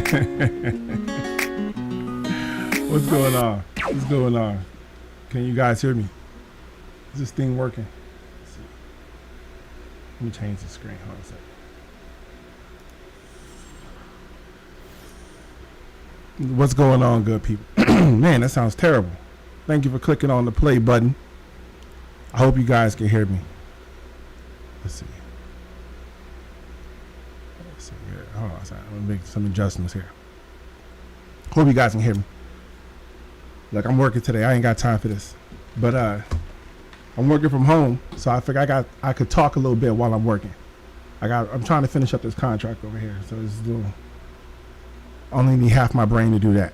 What's going on? What's going on? Can you guys hear me? Is this thing working? Let's see. Let me change the screen. Hold on a second. What's going on, good people? Man, that sounds terrible. Thank you for clicking on the play button. I hope you guys can hear me. Let's see. Here. Hold on a second. I'm going to make some adjustments here. Hope you guys can hear me. Look, I'm working today. I ain't got time for this. But I'm working from home, so I figured I could talk a little bit while I'm working. I'm trying to finish up this contract over here, so it's doing. Only need half my brain to do that.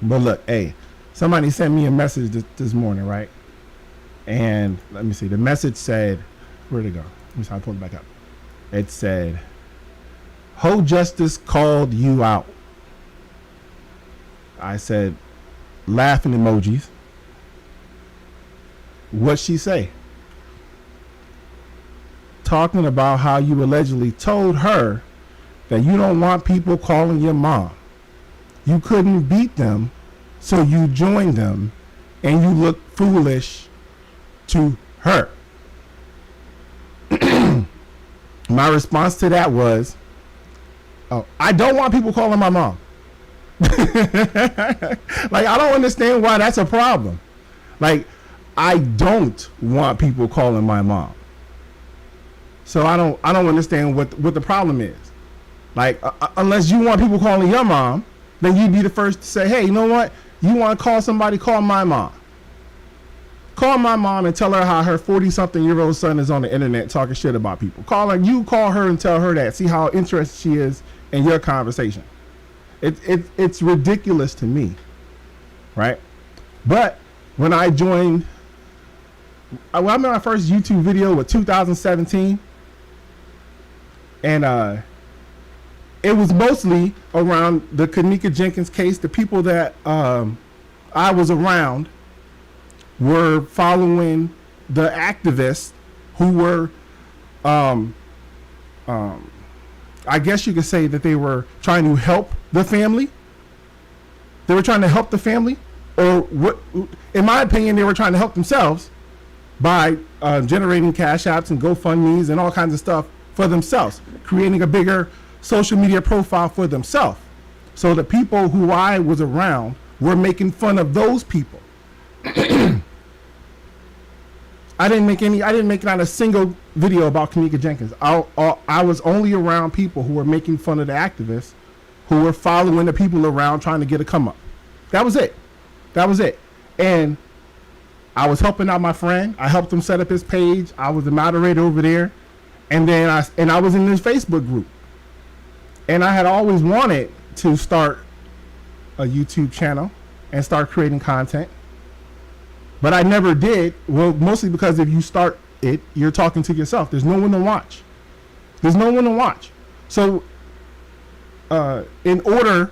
But look, hey, somebody sent me a message this morning, right? And let me see. The message said, where'd it go? Let me see. I pulled it back up. It said, "Ho Justice called you out." I said, laughing emojis. What'd she say? Talking about how you allegedly told her that you don't want people calling your mom. You couldn't beat them, so you joined them, and you look foolish to her. My response to that was, oh, I don't want people calling my mom. Like, I don't understand why that's a problem. Like, I don't want people calling my mom. So I don't understand what the problem is. Like, unless you want people calling your mom, then you'd be the first to say, hey, you know what? You want to call somebody, call my mom. Call my mom and tell her how her 40-something-year-old son is on the internet talking shit about people. Call her and tell her that. See how interested she is in your conversation. It's ridiculous to me, right? But when I joined, I made my first YouTube video with 2017, and it was mostly around the Kenneka Jenkins case. The people that I was around were following the activists who were, I guess you could say that they were trying to help the family. They were trying to help the family, or what? In my opinion, they were trying to help themselves by generating cash apps and GoFundMe's and all kinds of stuff for themselves, creating a bigger social media profile for themselves. So the people who I was around were making fun of those people. I didn't make not a single video about Kenneka Jenkins. I was only around people who were making fun of the activists, who were following the people around trying to get a come up. That was it. And I was helping out my friend. I helped him set up his page. I was the moderator over there. And then I was in this Facebook group. And I had always wanted to start a YouTube channel and start creating content. But I never did. Well, mostly because if you start it, you're talking to yourself. There's no one to watch. So in order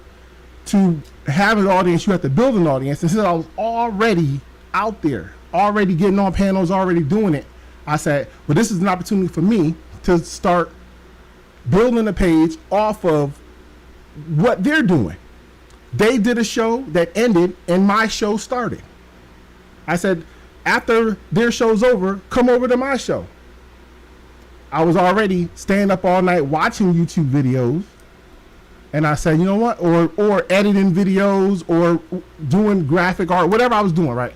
to have an audience, you have to build an audience. And since I was already out there, already getting on panels, already doing it, I said, well, this is an opportunity for me to start building a page off of what they're doing. They did a show that ended and my show started. I said, after their show's over, come over to my show. I was already staying up all night watching YouTube videos. And I said, you know what? Or editing videos or doing graphic art, whatever I was doing, right?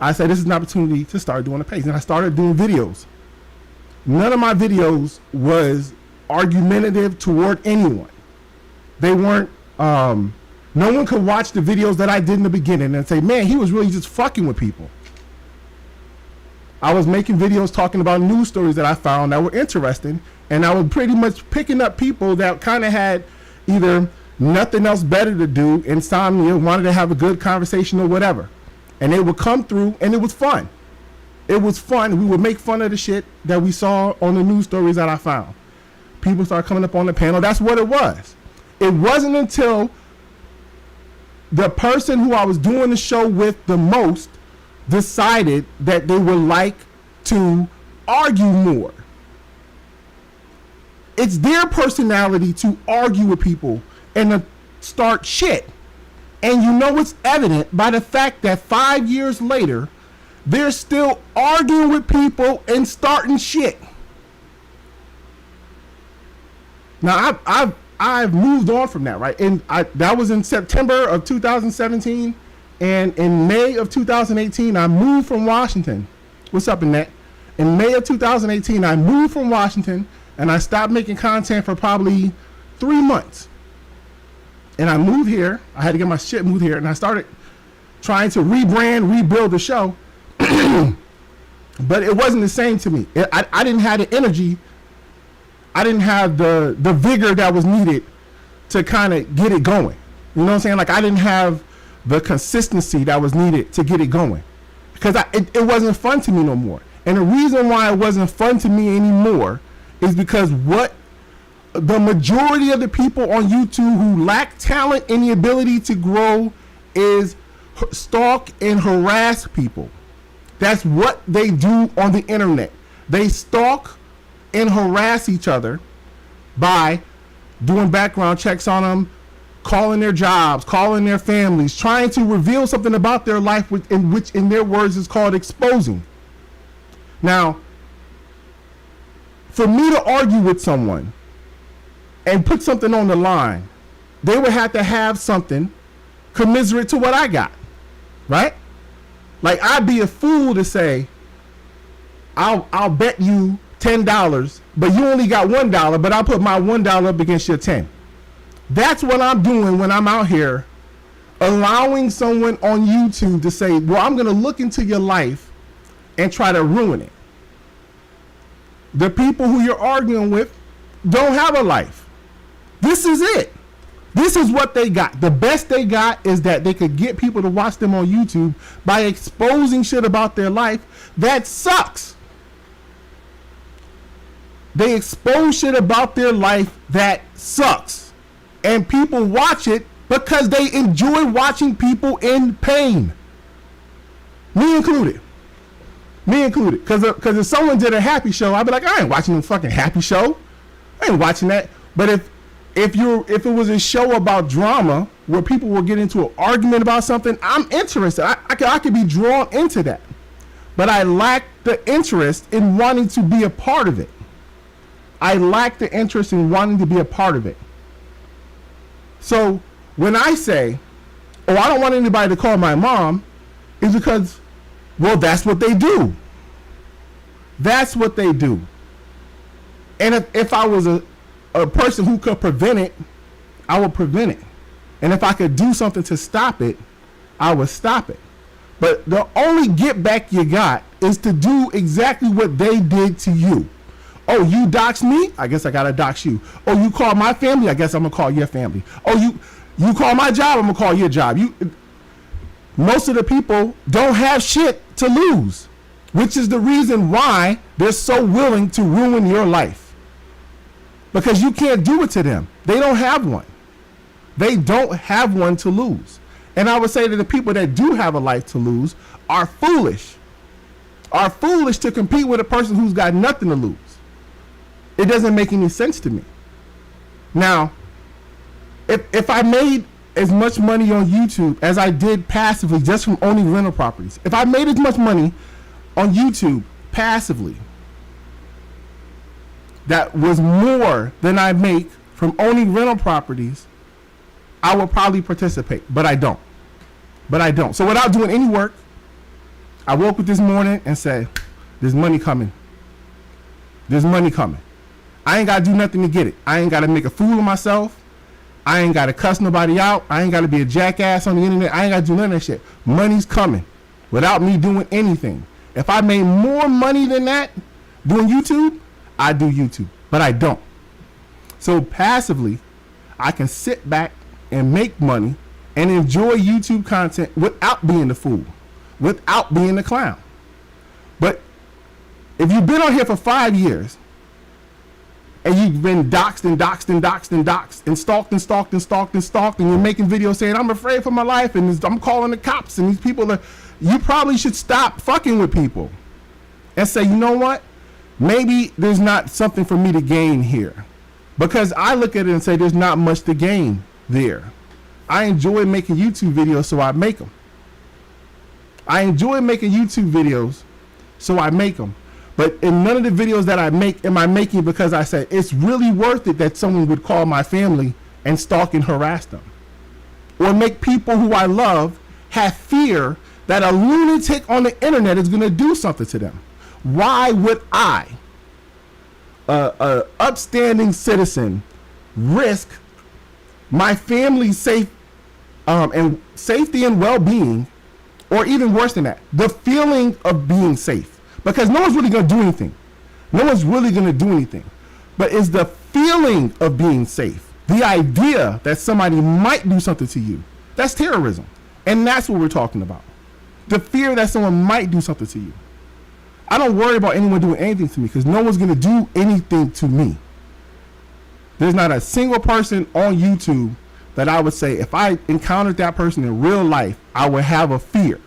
I said, this is an opportunity to start doing a page. And I started doing videos. None of my videos was argumentative toward anyone. They weren't, no one could watch the videos that I did in the beginning and say, man, he was really just fucking with people. I was making videos talking about news stories that I found that were interesting. And I was pretty much picking up people that kind of had either nothing else better to do, insomnia, wanted to have a good conversation or whatever. And they would come through and it was fun. It was fun. We would make fun of the shit that we saw on the news stories that I found. People started coming up on the panel. That's what it was. It wasn't until the person who I was doing the show with the most decided that they would like to argue more. It's their personality to argue with people and to start shit. And you know it's evident by the fact that 5 years later, they're still arguing with people and starting shit. Now I've moved on from that, right? And that was in September of 2017, and in May of 2018, I moved from Washington. What's up, Annette? In May of 2018, I moved from Washington, and I stopped making content for probably 3 months. And I moved here. I had to get my shit moved here, and I started trying to rebrand, rebuild the show. But it wasn't the same to me. I didn't have the energy. I didn't have the vigor that was needed to kind of get it going. You know what I'm saying? Like, I didn't have the consistency that was needed to get it going, because it wasn't fun to me no more. And the reason why it wasn't fun to me anymore is because what the majority of the people on YouTube who lack talent and the ability to grow is stalk and harass people. That's what they do on the internet. They stalk and harass each other by doing background checks on them, calling their jobs, calling their families, trying to reveal something about their life, which in their words is called exposing. Now, for me to argue with someone and put something on the line, they would have to have something commiserate to what I got, right? Like, I'd be a fool to say, I'll bet you $10, but you only got $1, but I'll put my $1 up against your 10. That's what I'm doing when I'm out here allowing someone on YouTube to say, well, I'm going to look into your life and try to ruin it. The people who you're arguing with don't have a life. This is it. This is what they got. The best they got is that they could get people to watch them on YouTube by exposing shit about their life that sucks. They expose shit about their life that sucks. And people watch it because they enjoy watching people in pain. Me included. Because if someone did a happy show, I'd be like, I ain't watching no fucking happy show. I ain't watching that. But if it was a show about drama where people will get into an argument about something, I'm interested. I could be drawn into that. But I lack the interest in wanting to be a part of it. I lack the interest in wanting to be a part of it. So when I say, oh, I don't want anybody to call my mom, it's because, well, that's what they do. That's what they do. And if I was a person who could prevent it, I would prevent it. And if I could do something to stop it, I would stop it. But the only get back you got is to do exactly what they did to you. Oh, you dox me? I guess I gotta dox you. Oh, you call my family? I guess I'm gonna call your family. Oh, you call my job? I'm gonna call your job. Most of the people don't have shit to lose, which is the reason why they're so willing to ruin your life. Because you can't do it to them. They don't have one. They don't have one to lose. And I would say that the people that do have a life to lose are foolish. Are foolish to compete with a person who's got nothing to lose. It doesn't make any sense to me. Now, if I made as much money on YouTube as I did passively just from owning rental properties, if I made as much money on YouTube passively that was more than I make from owning rental properties, I would probably participate, but I don't. So without doing any work, I woke up this morning and said, there's money coming. There's money coming. I ain't got to do nothing to get it. I ain't got to make a fool of myself. I ain't got to cuss nobody out. I ain't got to be a jackass on the internet. I ain't got to do none of that shit. Money's coming without me doing anything. If I made more money than that doing YouTube, I do YouTube, but I don't. So passively, I can sit back and make money and enjoy YouTube content without being the fool, without being the clown. But if you've been on here for 5 years and you've been doxed and stalked and you're making videos saying, I'm afraid for my life and I'm calling the cops and these people you probably should stop fucking with people and say, you know what? Maybe there's not something for me to gain here. Because I look at it and say there's not much to gain there. I enjoy making YouTube videos, so I make them. I enjoy making YouTube videos, so I make them. But in none of the videos that I make am I making because I said it's really worth it that someone would call my family and stalk and harass them. Or make people who I love have fear that a lunatic on the internet is going to do something to them. Why would I, a upstanding citizen, risk my family's safety and well-being, or even worse than that, the feeling of being safe? Because no one's really going to do anything. No one's really going to do anything. But it's the feeling of being safe, the idea that somebody might do something to you. That's terrorism. And that's what we're talking about. The fear that someone might do something to you. I don't worry about anyone doing anything to me because no one's going to do anything to me. There's not a single person on YouTube that I would say if I encountered that person in real life, I would have a fear.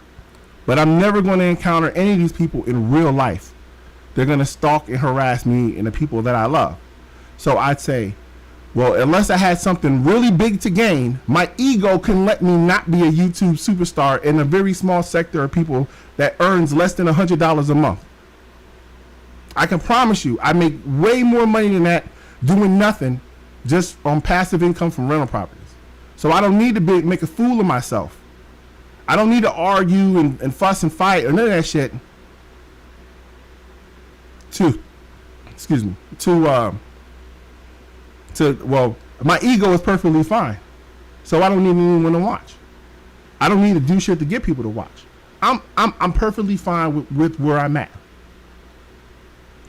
But I'm never going to encounter any of these people in real life. They're going to stalk and harass me and the people that I love. So I'd say, well, unless I had something really big to gain, my ego can let me not be a YouTube superstar in a very small sector of people that earns less than $100 a month. I can promise you, I make way more money than that doing nothing, just on passive income from rental properties. So I don't need to make a fool of myself. I don't need to argue and fuss and fight or none of that shit well, my ego is perfectly fine. So I don't need anyone to watch. I don't need to do shit to get people to watch. I'm perfectly fine with where I'm at.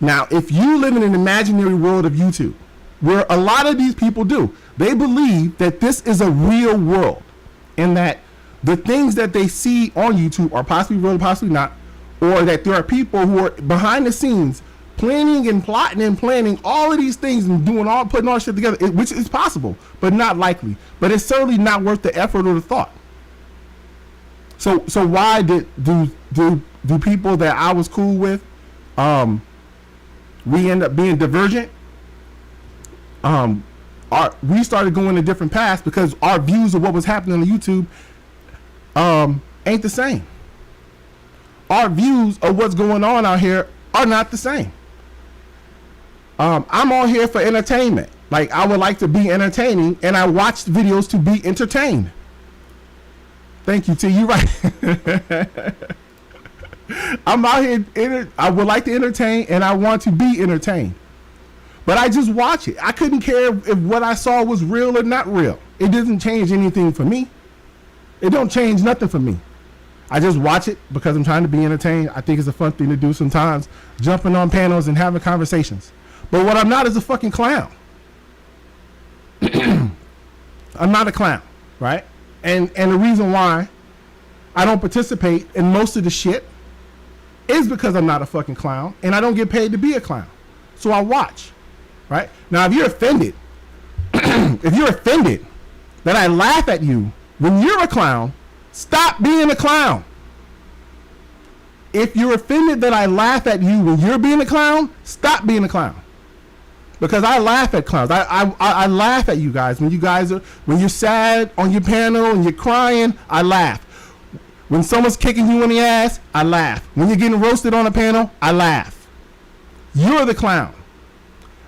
Now, if you live in an imaginary world of YouTube, where a lot of these people do, they believe that this is a real world and that the things that they see on YouTube are possibly real, possibly not, or that there are people who are behind the scenes planning and plotting and planning all of these things and putting all shit together, which is possible, but not likely. But it's certainly not worth the effort or the thought. So why do people that I was cool with, we end up being divergent? We started going a different paths because our views of what was happening on YouTube ain't the same. Our views of what's going on out here are not the same. I'm on here for entertainment. Like, I would like to be entertaining, and I watch videos to be entertained. Thank you, T. You right. I'm out here. I would like to entertain, and I want to be entertained. But I just watch it. I couldn't care if what I saw was real or not real. It doesn't change anything for me. It don't change nothing for me. I just watch it because I'm trying to be entertained. I think it's a fun thing to do sometimes, jumping on panels and having conversations. But what I'm not is a fucking clown. I'm not a clown, right? And the reason why I don't participate in most of the shit is because I'm not a fucking clown and I don't get paid to be a clown. So I watch, right? Now, if you're offended, that I laugh at you when you're a clown, stop being a clown. If you're offended that I laugh at you when you're being a clown, stop being a clown. Because I laugh at clowns. I laugh at you guys. When you're sad on your panel and you're crying, I laugh. When someone's kicking you in the ass, I laugh. When you're getting roasted on a panel, I laugh. You're the clown.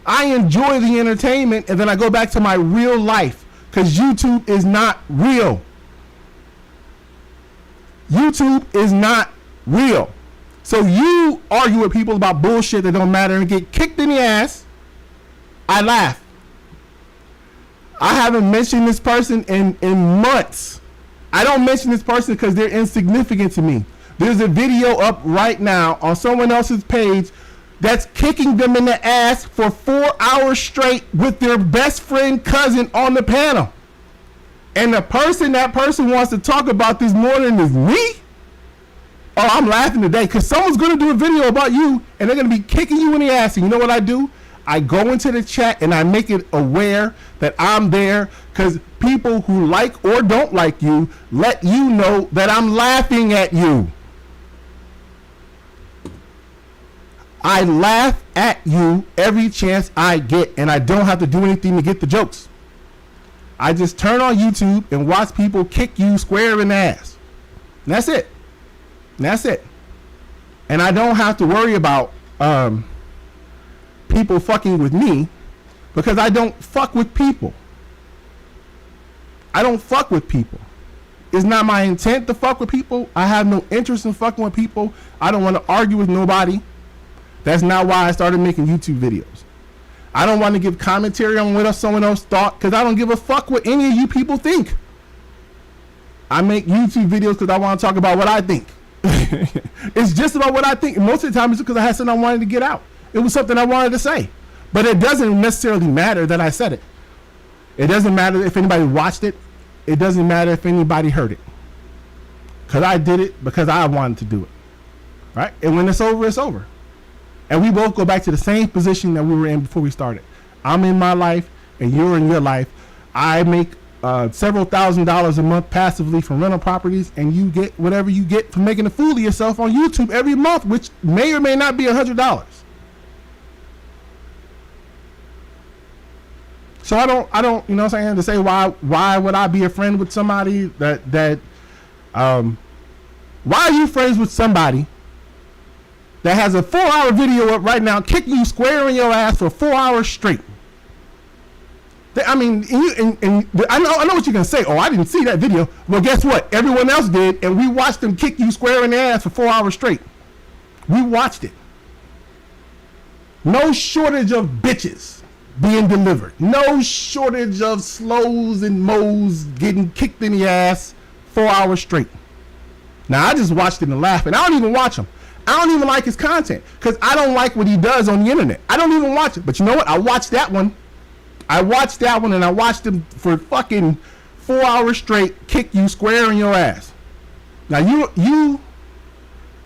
I enjoy the entertainment and then I go back to my real life because YouTube is not real. YouTube is not real. So you argue with people about bullshit that don't matter and get kicked in the ass. I laugh. I haven't mentioned this person in months. I don't mention this person because they're insignificant to me. There's a video up right now on someone else's page that's kicking them in the ass for 4 hours straight with their best friend cousin on the panel. And the person that person wants to talk about this morning is me? Oh, I'm laughing today because someone's going to do a video about you and they're going to be kicking you in the ass. And you know what I do? I go into the chat and I make it aware that I'm there because people who like or don't like you let you know that I'm laughing at you. I laugh at you every chance I get, and I don't have to do anything to get the jokes. I just turn on YouTube and watch people kick you square in the ass. And that's it. And that's it. And I don't have to worry about people fucking with me because I don't fuck with people. I don't fuck with people. It's not my intent to fuck with people. I have no interest in fucking with people. I don't want to argue with nobody. That's not why I started making YouTube videos. I don't want to give commentary on what someone else thought because I don't give a fuck what any of you people think. I make YouTube videos because I want to talk about what I think. It's just about what I think. And most of the time it's because I had something I wanted to get out. It was something I wanted to say. But it doesn't necessarily matter that I said it. It doesn't matter if anybody watched it. It doesn't matter if anybody heard it. Because I did it because I wanted to do it. Right? And when it's over, it's over. And we both go back to the same position that we were in before we started. I'm in my life and you're in your life. I make several $1,000s a month passively from rental properties, and you get whatever you get from making a fool of yourself on YouTube every month, which may or may not be $100. So I don't, you know what I'm saying, to say why would I be a friend with somebody why are you friends with somebody that has a 4-hour video up right now kicking you square in your ass for 4 hours straight? I mean, and I know what you're gonna say. Oh, I didn't see that video. Well, guess what? Everyone else did, and we watched them kick you square in the ass for 4 hours straight. We watched it. No shortage of bitches being delivered. No shortage of slows and moes getting kicked in the ass 4 hours straight. Now, I just watched it and laughed, and I don't even watch him. I don't even like his content because I don't like what he does on the internet. I don't even watch it. But you know what? I watched that one. And I watched him for fucking 4 hours straight kick you square in your ass. Now, you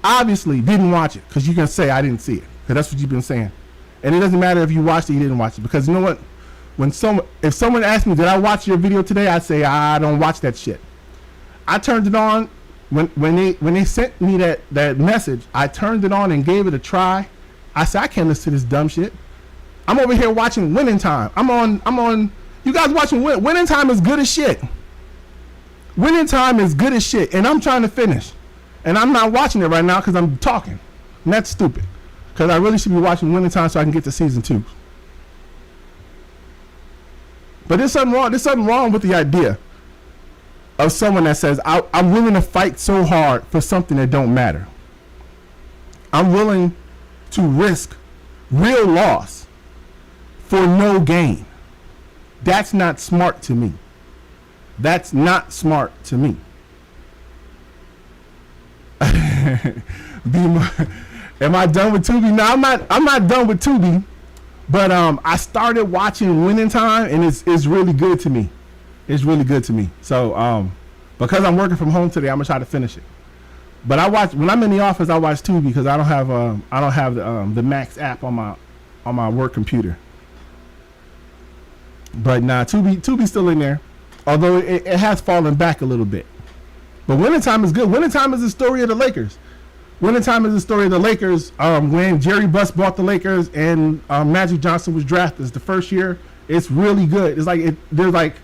obviously didn't watch it because you can say I didn't see it because that's what you've been saying. And it doesn't matter if you watched it or you didn't watch it, because you know what? If someone asked me, did I watch your video today? I'd say I don't watch that shit. I turned it on when they sent me that message. I turned it on and gave it a try. I said I can't listen to this dumb shit. I'm over here watching Winning Time. I'm on. You guys watching Winning Time is good as shit. Winning Time is good as shit, and I'm trying to finish, and I'm not watching it right now because I'm talking, and that's stupid. Because I really should be watching Winning Time so I can get to season 2. But there's something wrong. There's something wrong with the idea of someone that says I'm willing to fight so hard for something that don't matter. I'm willing to risk real loss for no gain. That's not smart to me. That's not smart to me. Am I done with Tubi? No, I'm not done with Tubi. But I started watching Winning Time, and it's really good to me. It's really good to me. So because I'm working from home today, I'm gonna try to finish it. But I watch when I'm in the office. I watch Tubi because I don't have the Max app on my work computer. But nah, Tubi's still in there, although it has fallen back a little bit. But Winning Time is good. Winning Time is the story of the Lakers. Winning Time is the story of the Lakers when Jerry Buss bought the Lakers and Magic Johnson was drafted. It's the first year. It's really good. It's like they're like,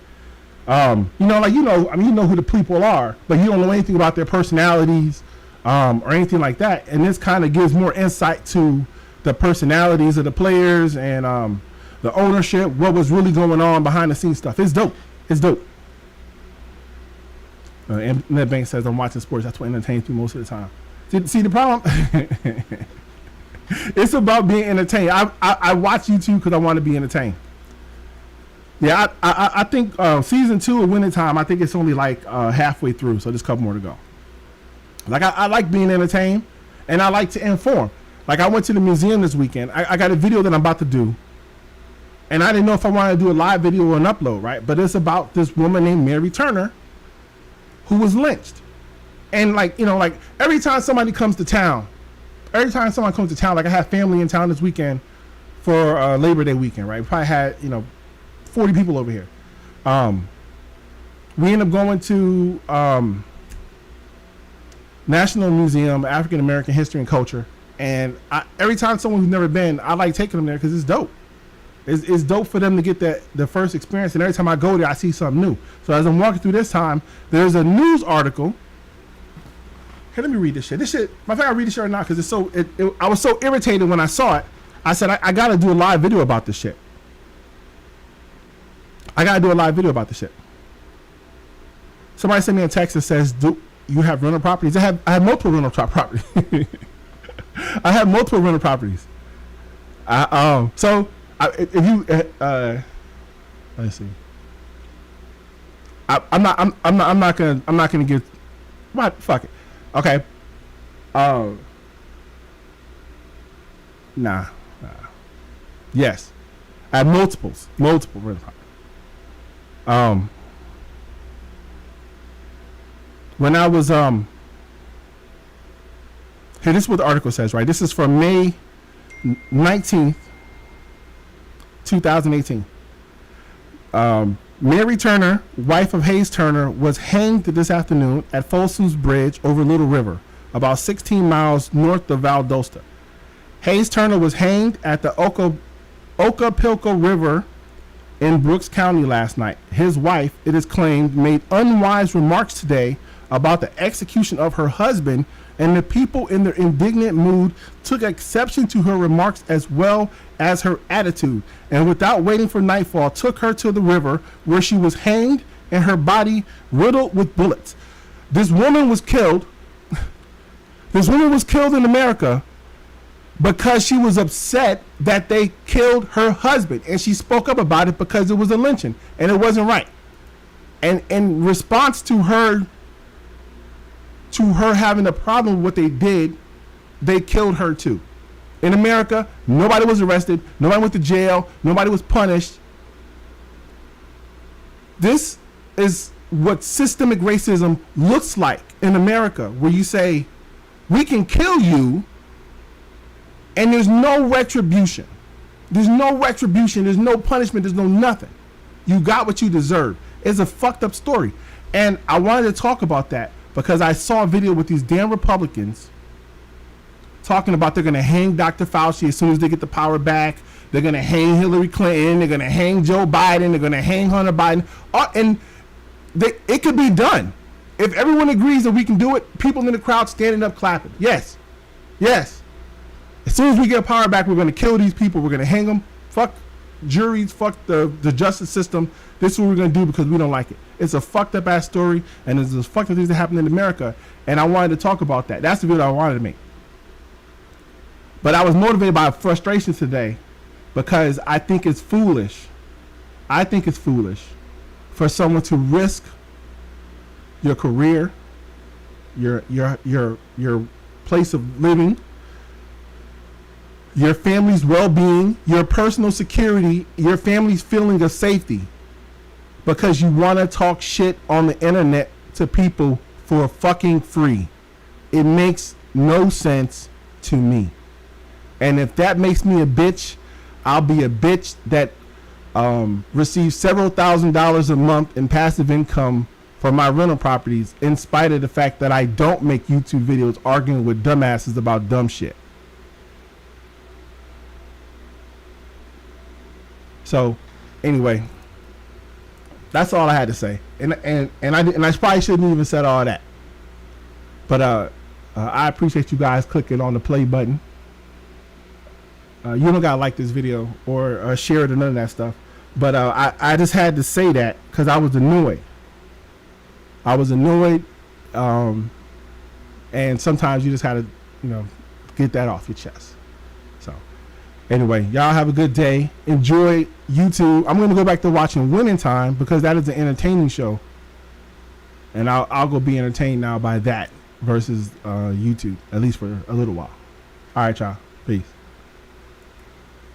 you know who the people are, but you don't know anything about their personalities or anything like that. And this kind of gives more insight to the personalities of the players and the ownership, what was really going on behind the scenes stuff. It's dope. It's dope. Ned Banks says I'm watching sports. That's what entertains me most of the time. See the problem? It's about being entertained. I watch YouTube because I want to be entertained. Yeah, I think season 2 of Winning Time, I think it's only like halfway through, so there's a couple more to go. Like I like being entertained, and I like to inform. Like I went to the museum this weekend. I got a video that I'm about to do, and I didn't know if I wanted to do a live video or an upload, right? But it's about this woman named Mary Turner who was lynched. And like every time somebody comes to town, like I have family in town this weekend for Labor Day weekend, right? We probably had 40 people over here. We end up going to National Museum of African American History and Culture And every time someone who's never been, I like taking them there because it's dope. It's dope for them to get the first experience. And every time I go there, I see something new. So as I'm walking through this time, there's a news article. Here, let me read this shit. This shit, my fact, I read this shit or not because it's so. I was so irritated when I saw it. I said I got to do a live video about this shit. I got to do a live video about this shit. Somebody sent me a text that says, "Do you have rental properties?" I have multiple rental properties. I have multiple rental properties. If you let's see. I'm not gonna give. What? Fuck it. Okay. Nah. Yes, I have multiple rental properties. When I was here, this is what the article says, right? This is from May 19th, 2018. Mary Turner, wife of Hayes Turner, was hanged this afternoon at Folsom's Bridge over Little River, about 16 miles north of Valdosta. Hayes Turner was hanged at the Ocapilco River in Brooks County last night. His wife, it is claimed, made unwise remarks today about the execution of her husband, and the people in their indignant mood took exception to her remarks as well as her attitude, and without waiting for nightfall took her to the river where she was hanged and her body riddled with bullets. This woman was killed in America because she was upset that they killed her husband, and she spoke up about it because it was a lynching and it wasn't right. And in response to her having a problem with what they did, they killed her too. In America, nobody was arrested, nobody went to jail, nobody was punished. This is what systemic racism looks like in America, where you say, we can kill you, and there's no retribution. There's no retribution, there's no punishment, there's no nothing. You got what you deserve. It's a fucked up story. And I wanted to talk about that because I saw a video with these damn Republicans talking about they're going to hang Dr. Fauci as soon as they get the power back. They're going to hang Hillary Clinton. They're going to hang Joe Biden. They're going to hang Hunter Biden. And it could be done. If everyone agrees that we can do it, people in the crowd standing up clapping. Yes. Yes. As soon as we get power back, we're going to kill these people. We're going to hang them. Fuck juries. Fuck the justice system. This is what we're going to do because we don't like it. It's a fucked up ass story, and there's this fucked up things that happen in America, and I wanted to talk about that. That's the video I wanted to make. But I was motivated by frustration today because I think it's foolish. I think it's foolish for someone to risk your career, your place of living, your family's well-being, your personal security, your family's feeling of safety, because you want to talk shit on the internet to people for fucking free. It makes no sense to me. And if that makes me a bitch, I'll be a bitch that receives several $1,000s a month in passive income for my rental properties, in spite of the fact that I don't make YouTube videos arguing with dumbasses about dumb shit. So, anyway, that's all I had to say, and I probably shouldn't even said all that, but I appreciate you guys clicking on the play button. You don't gotta like this video or share it or none of that stuff, but I just had to say that because I was annoyed. And sometimes you just had to, get that off your chest. So, anyway, y'all have a good day. Enjoy YouTube. I'm going to go back to watching Winning Time because that is an entertaining show. And I'll go be entertained now by that versus YouTube, at least for a little while. All right, y'all. Peace.